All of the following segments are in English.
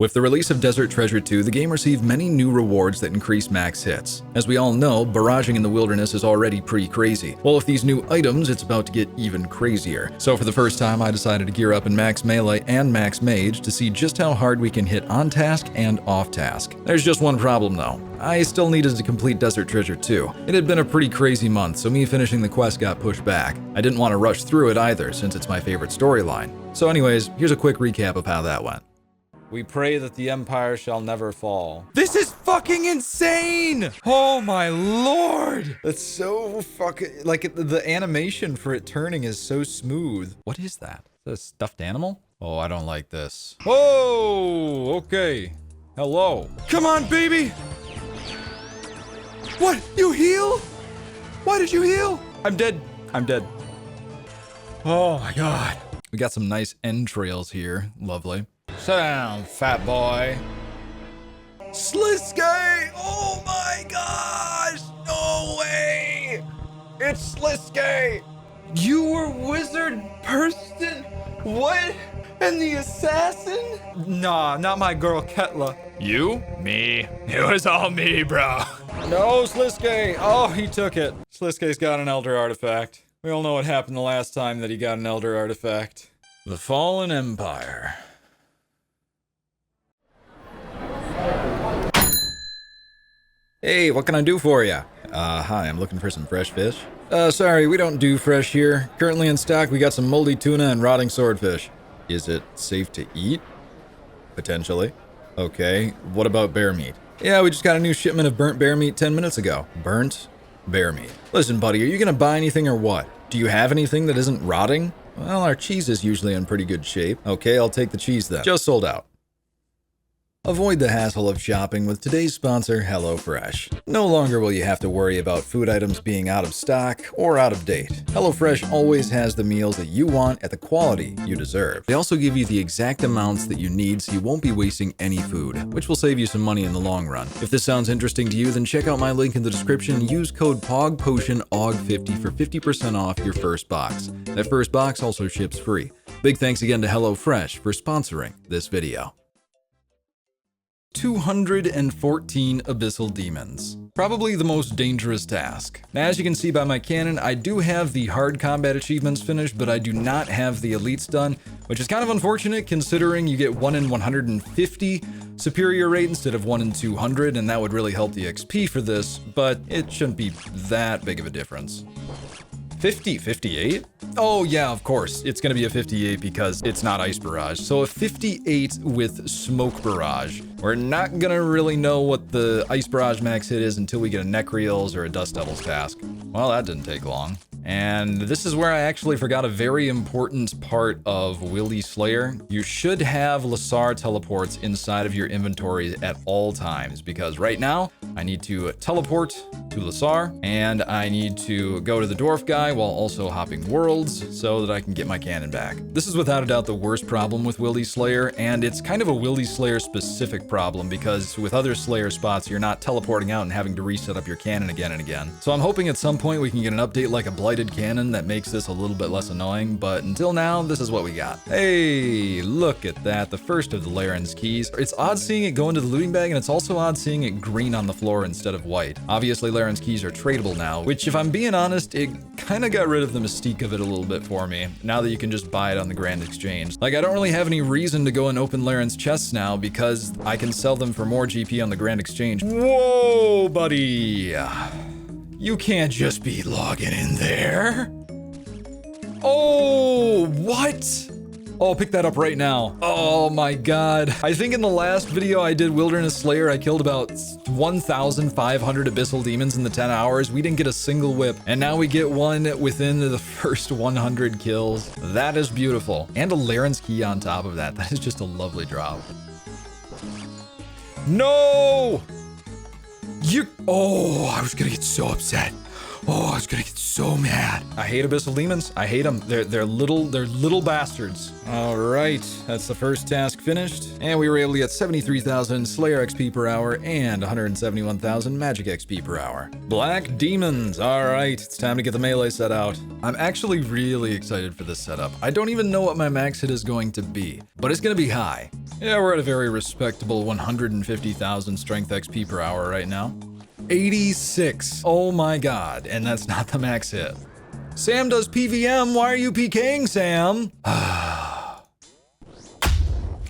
With the release of Desert Treasure 2, the game received many new rewards that increase max hits. As we all know, barraging in the wilderness is already pretty crazy. Well, with these new items, it's about to get even crazier. So for the first time, I decided to gear up in max melee and max mage to see just how hard we can hit on task and off task. There's just one problem though. I still needed to complete Desert Treasure 2. It had been a pretty crazy month, so me finishing the quest got pushed back. I didn't want to rush through it either, since it's my favorite storyline. So anyways, here's a quick recap of how that went. We pray that the Empire shall never fall. This is fucking insane! Oh my lord! That's so fucking... like, the animation for it turning is so smooth. What is that? Is that a stuffed animal? Oh, I don't like this. Oh, okay. Hello. Come on, baby! What? You heal? Why did you heal? I'm dead. I'm dead. Oh my god. We got some nice entrails here. Lovely. Sit down, fat boy. Sliskay! Oh my gosh! No way! It's Sliskay! You were wizard person? What? And the assassin? Nah, not my girl Ketla. You? Me. It was all me, bro. No, Sliskay! Oh, he took it. Sliskay's got an Elder Artifact. We all know what happened the last time that he got an Elder Artifact. The Fallen Empire. Hey, what can I do for you? Hi, I'm looking for some fresh fish. Sorry, we don't do fresh here. Currently in stock, we got some moldy tuna and rotting swordfish. Is it safe to eat? Potentially. Okay, what about bear meat? Yeah, we just got a new shipment of burnt bear meat 10 minutes ago. Burnt bear meat. Listen, buddy, are you gonna buy anything or what? Do you have anything that isn't rotting? Well, our cheese is usually in pretty good shape. Okay, I'll take the cheese then. Just sold out. Avoid the hassle of shopping with today's sponsor, HelloFresh. No longer will you have to worry about food items being out of stock or out of date. HelloFresh always has the meals that you want at the quality you deserve. They also give you the exact amounts that you need so you won't be wasting any food, which will save you some money in the long run. If this sounds interesting to you, then check out my link in the description and use code POGPOTIONOG50 for 50% off your first box. That first box also ships free. Big thanks again to HelloFresh for sponsoring this video. 214 Abyssal Demons. Probably the most dangerous task. Now, as you can see by my cannon, I do have the hard combat achievements finished, but I do not have the elites done, which is kind of unfortunate considering you get 1 in 150 superior rate instead of 1 in 200, and that would really help the XP for this, but it shouldn't be that big of a difference. 58? Oh yeah, of course. It's gonna be a 58 because it's not Ice Barrage. So a 58 with Smoke Barrage. We're not gonna really know what the Ice Barrage max hit is until we get a Necreals or a Dust Devils task. Well, that didn't take long. And this is where I actually forgot a very important part of Wildy Slayer. You should have Lasar teleports inside of your inventory at all times, because right now I need to teleport to Lasar and I need to go to the dwarf guy while also hopping worlds so that I can get my cannon back. This is without a doubt the worst problem with Wildy Slayer, and it's kind of a Wildy Slayer specific problem because with other Slayer spots you're not teleporting out and having to reset up your cannon again and again. So I'm hoping at some point we can get an update like a Blighted Cannon that makes this a little bit less annoying, but until now, this is what we got. Hey, look at that, the first of the Laren's keys. It's odd seeing it go into the looting bag, and it's also odd seeing it green on the floor instead of white. Obviously, Laren's keys are tradable now, which if I'm being honest, it kind of got rid of the mystique of it a little bit for me, now that you can just buy it on the Grand Exchange. Like, I don't really have any reason to go and open Laren's chests now because I can sell them for more GP on the Grand Exchange. Whoa, buddy. You can't just be logging in there. Oh, what? Oh, pick that up right now. Oh my god. I think in the last video I did Wilderness Slayer, I killed about 1,500 Abyssal Demons in the 10 hours. We didn't get a single whip, and now we get one within the first 100 kills. That is beautiful. And a Laren's key on top of that. That is just a lovely drop. No! Oh, I was gonna get so upset. Oh, I was gonna get so mad. I hate Abyssal Demons. I hate them. They're little bastards. All right, that's the first task finished. And we were able to get 73,000 Slayer XP per hour and 171,000 Magic XP per hour. Black Demons. All right, it's time to get the melee set out. I'm actually really excited for this setup. I don't even know what my max hit is going to be, but it's gonna be high. Yeah, we're at a very respectable 150,000 Strength XP per hour right now. 86. Oh my god, and that's not the max hit. Sam does PVM. Why are you PKing, Sam?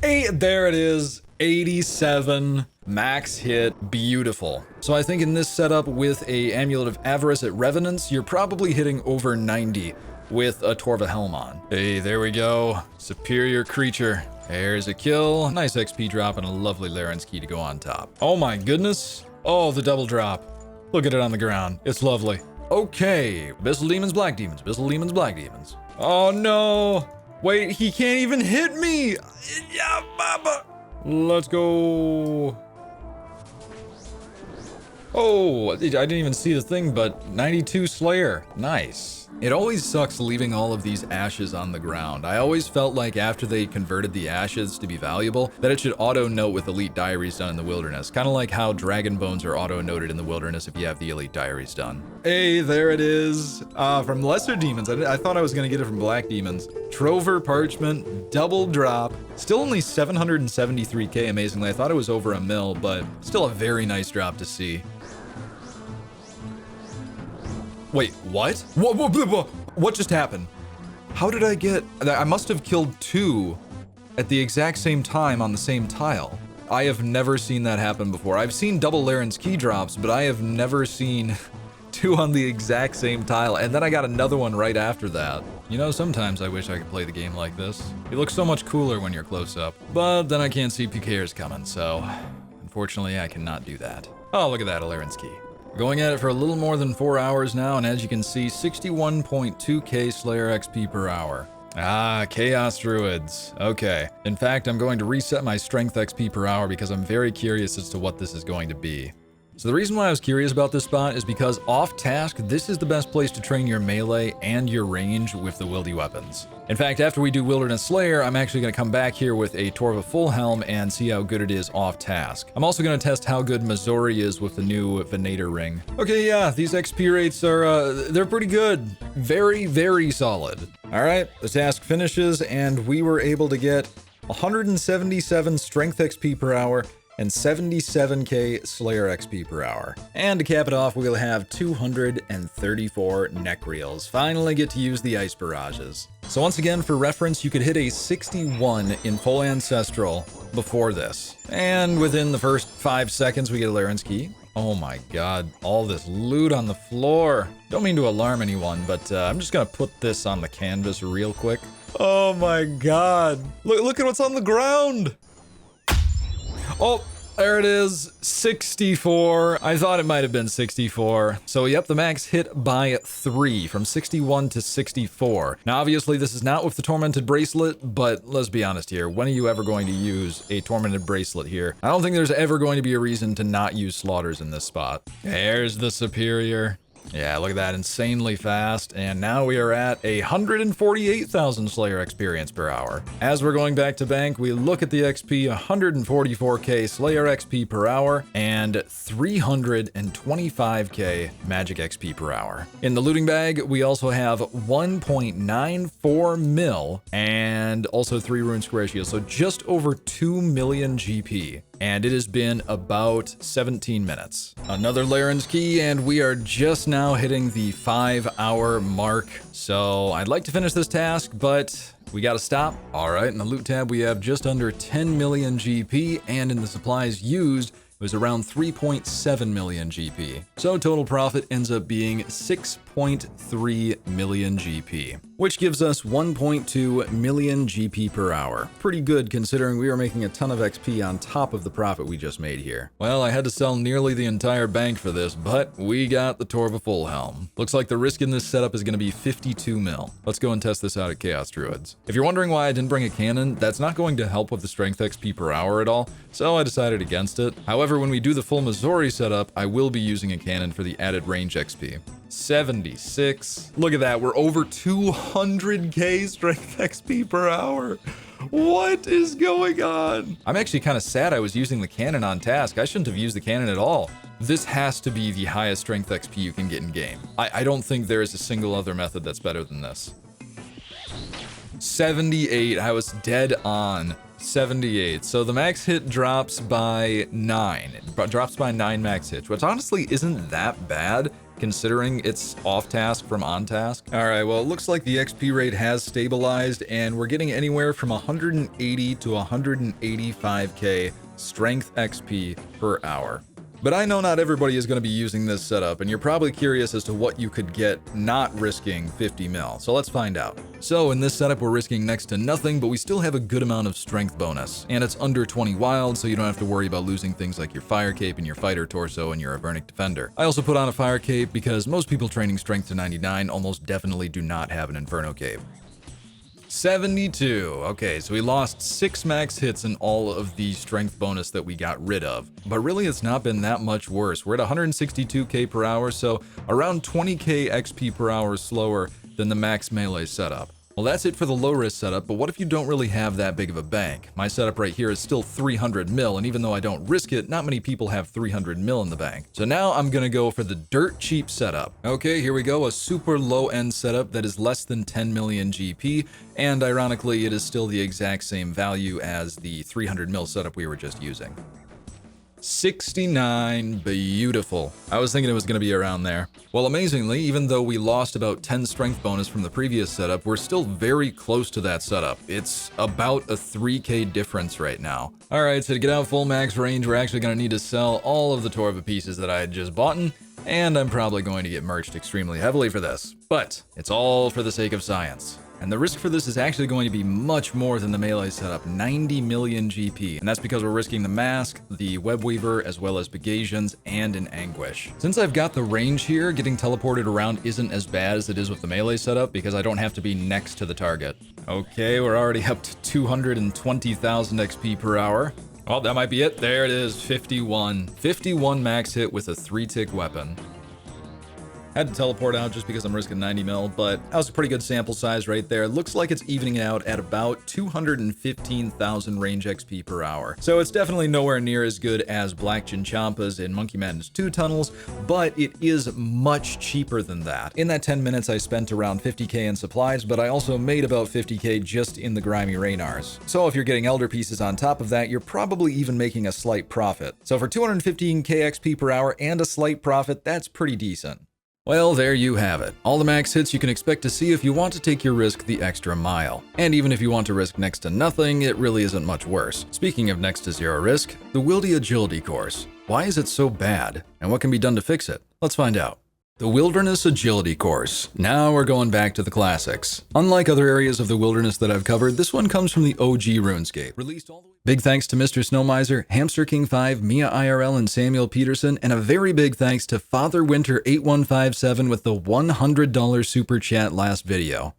There it is. 87 max hit. Beautiful. So I think in this setup with a Amulet of Avarice at Revenants, you're probably hitting over 90 with a Torva Helm on. Hey, there we go. Superior creature. There's a kill. Nice XP drop and a lovely Laren's Key to go on top. Oh my goodness. Oh, the double drop. Look at it on the ground. It's lovely. Okay. Abyssal Demons, Black Demons. Abyssal Demons, Black Demons. Oh no. Wait, he can't even hit me. Yeah, mama. Let's go. Oh, I didn't even see the thing, but 92 Slayer. Nice. It always sucks leaving all of these ashes on the ground. I always felt like after they converted the ashes to be valuable, that it should auto-note with Elite Diaries done in the Wilderness. Kind of like how Dragon Bones are auto-noted in the Wilderness if you have the Elite Diaries done. Hey, there it is. From Lesser Demons. I thought I was going to get it from Black Demons. Trover Parchment, double drop. Still only 773k, amazingly. I thought it was over a mil, but still a very nice drop to see. Wait, what? What just happened? How did I get... I must have killed two at the exact same time on the same tile. I have never seen that happen before. I've seen double Laren's Key drops, but I have never seen two on the exact same tile, and then I got another one right after that. You know, sometimes I wish I could play the game like this. You look so much cooler when you're close up, but then I can't see PKers coming, so unfortunately I cannot do that. Oh, look at that, a Laren's Key. Going at it for a little more than 4 hours now, and as you can see, 61.2k Slayer XP per hour. Ah, Chaos Druids. Okay. In fact, I'm going to reset my Strength XP per hour because I'm very curious as to what this is going to be. So the reason why I was curious about this spot is because off task, this is the best place to train your melee and your range with the Wildy weapons. In fact, after we do Wilderness Slayer, I'm actually going to come back here with a Torva full helm and see how good it is off task. I'm also going to test how good Missouri is with the new Venator ring. Okay, yeah, these XP rates are, they're pretty good. Very, very solid. All right, the task finishes and we were able to get 177 Strength XP per hour and 77k Slayer XP per hour. And to cap it off, we'll have 234 neck reels. Finally get to use the ice barrages. So once again, for reference, you could hit a 61 in full Ancestral before this. And within the first 5 seconds, we get a Laren's Key. Oh my god, all this loot on the floor. Don't mean to alarm anyone, but I'm just gonna put this on the canvas real quick. Oh my god. Look at what's on the ground. Oh, there it is, 64. I thought it might have been 64. So yep, the max hit by 3, from 61 to 64. Now obviously this is not with the Tormented Bracelet, but let's be honest here, when are you ever going to use a Tormented Bracelet here? I don't think there's ever going to be a reason to not use Slaughters in this spot. There's the Superior. Yeah, look at that, insanely fast. And now we are at 148,000 Slayer experience per hour. As we're going back to bank, we look at the XP, 144k Slayer XP per hour and 325k Magic XP per hour. In the looting bag, we also have 1.94 mil and also 3 rune square shields, so just over 2 million GP. And it has been about 17 minutes. Another Laren's Key, and we are just now hitting the 5-hour mark. So I'd like to finish this task, but we gotta stop. All right, in the loot tab, we have just under 10 million GP, and in the supplies used, it was around 3.7 million GP. So total profit ends up being 6.3 million GP, which gives us 1.2 million GP per hour. Pretty good considering we are making a ton of XP on top of the profit we just made here. Well, I had to sell nearly the entire bank for this, but we got the Torva full helm. Looks like the risk in this setup is gonna be 52 mil. Let's go and test this out at Chaos Druids. If you're wondering why I didn't bring a cannon, that's not going to help with the strength XP per hour at all, so I decided against it. However, when we do the full Missouri setup, I will be using a cannon for the added range XP. 76. Look at that, we're over 200k strength XP per hour. What is going on? I'm actually kind of sad I was using the cannon on task. I shouldn't have used the cannon at all. This has to be the highest strength XP you can get in game. I don't think there is a single other method that's better than this. 78, I was dead on. 78. So the max hit drops by 9. It drops by 9 max hits, which honestly isn't that bad considering it's off task from on task. All right, well, it looks like the XP rate has stabilized and we're getting anywhere from 180 to 185k strength XP per hour. But I know not everybody is going to be using this setup, and you're probably curious as to what you could get not risking 50 mil, so let's find out. So in this setup, we're risking next to nothing, but we still have a good amount of strength bonus, and it's under 20 wild, so you don't have to worry about losing things like your fire cape and your fighter torso and your Avernic defender. I also put on a fire cape because most people training strength to 99 almost definitely do not have an inferno cape. 72. Okay, so we lost 6 max hits in all of the strength bonus that we got rid of. But really, it's not been that much worse. We're at 162k per hour, so around 20k XP per hour slower than the max melee setup. Well, that's it for the low risk setup, but what if you don't really have that big of a bank? My setup right here is still 300 mil, and even though I don't risk it, not many people have 300 mil in the bank. So now I'm gonna go for the dirt cheap setup. Okay, here we go, a super low end setup that is less than 10 million GP, and ironically, it is still the exact same value as the 300 mil setup we were just using. 69, beautiful. I was thinking it was going to be around there. Well, amazingly, even though we lost about 10 strength bonus from the previous setup, we're still very close to that setup. It's about a 3k difference right now. All right, so to get out full max range, we're actually going to need to sell all of the Torva pieces that I had just bought, and I'm probably going to get merged extremely heavily for this. But it's all for the sake of science. And the risk for this is actually going to be much more than the melee setup, 90 million GP. And that's because we're risking the mask, the web weaver, as well as Bagations, and an anguish. Since I've got the range here, getting teleported around isn't as bad as it is with the melee setup because I don't have to be next to the target. Okay, we're already up to 220,000 XP per hour. Oh, that might be it. There it is, 51. 51 max hit with a 3-tick weapon. Had to teleport out just because I'm risking 90 mil, but that was a pretty good sample size right there. Looks like it's evening out at about 215,000 range XP per hour. So it's definitely nowhere near as good as Black Chinchampa's in Monkey Madness 2 tunnels, but it is much cheaper than that. In that 10 minutes, I spent around 50k in supplies, but I also made about 50k just in the Grimy Raynars. So if you're getting Elder pieces on top of that, you're probably even making a slight profit. So for 215k XP per hour and a slight profit, that's pretty decent. Well, there you have it. All the max hits you can expect to see if you want to take your risk the extra mile. And even if you want to risk next to nothing, it really isn't much worse. Speaking of next to zero risk, the Wildy Agility course. Why is it so bad? And what can be done to fix it? Let's find out. The Wilderness Agility course. Now we're going back to the classics. Unlike other areas of the wilderness that I've covered, this one comes from the OG RuneScape. Released all the way. Big thanks to Mr. Snowmiser, Hamster King 5, Mia IRL, and Samuel Peterson, and a very big thanks to Father Winter 8157 with the $100 super chat last video.